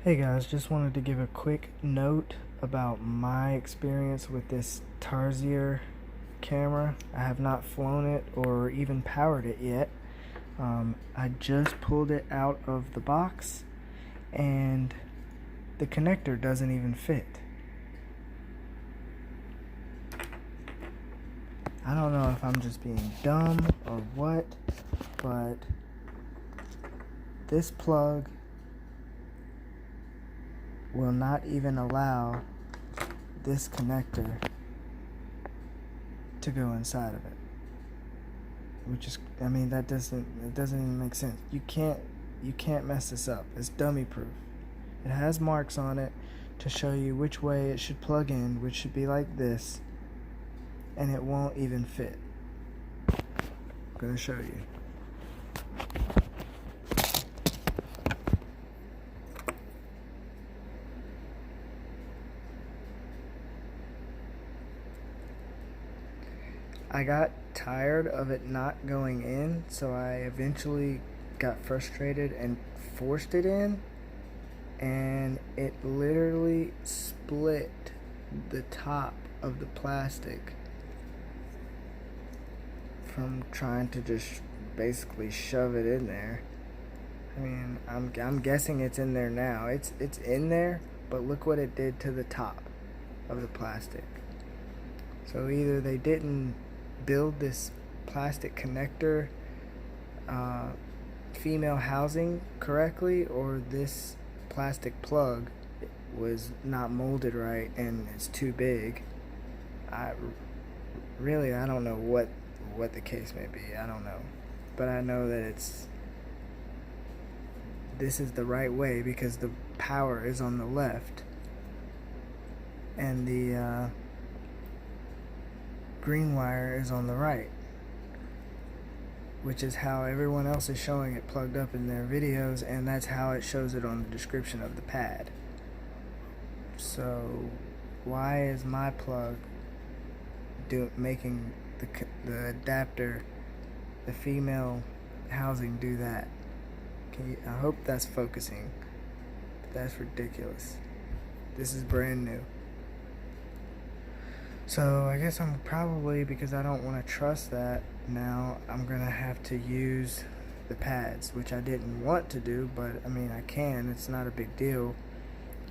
Hey guys, just wanted to give a quick note about my experience with this Tarsier camera. I have not flown it or even powered it yet. I just pulled it out of the box and the connector doesn't even fit. I don't know if I'm just being dumb or what, but this plug will not even allow this connector to go inside of it, which is, I mean, it doesn't even make sense. You can't mess this up. It's dummy proof. It has marks on it to show you which way it should plug in, which should be like this, and it won't even fit. I'm gonna show you. I got tired of it not going in, so I eventually got frustrated and forced it in, and it literally split the top of the plastic from trying to just basically shove it in there. I mean, I'm guessing it's in there now. It's in there, but look what it did to the top of the plastic. So either they didn't build this plastic connector female housing correctly, or this plastic plug was not molded right and it's too big. I don't know what the case may be. I don't know, but I know that this is the right way because the power is on the left and the green wire is on the right, which is how everyone else is showing it plugged up in their videos, and that's how it shows it on the description of the pad. So why is my plug making the adapter, the female housing, do that? I hope that's focusing. That's ridiculous. This is brand new. So I guess I'm probably, because I don't want to trust that now, I'm going to have to use the pads, which I didn't want to do, but I mean, I can. It's not a big deal,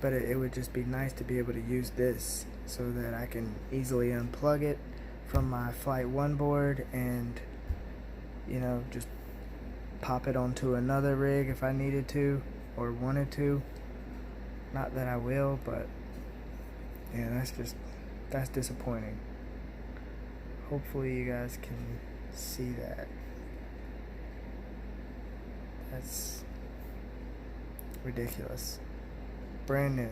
but it would just be nice to be able to use this so that I can easily unplug it from my Flight 1 board and, you know, just pop it onto another rig if I needed to or wanted to. Not that I will, but yeah, that's disappointing. Hopefully you guys can see that. That's ridiculous. Brand new.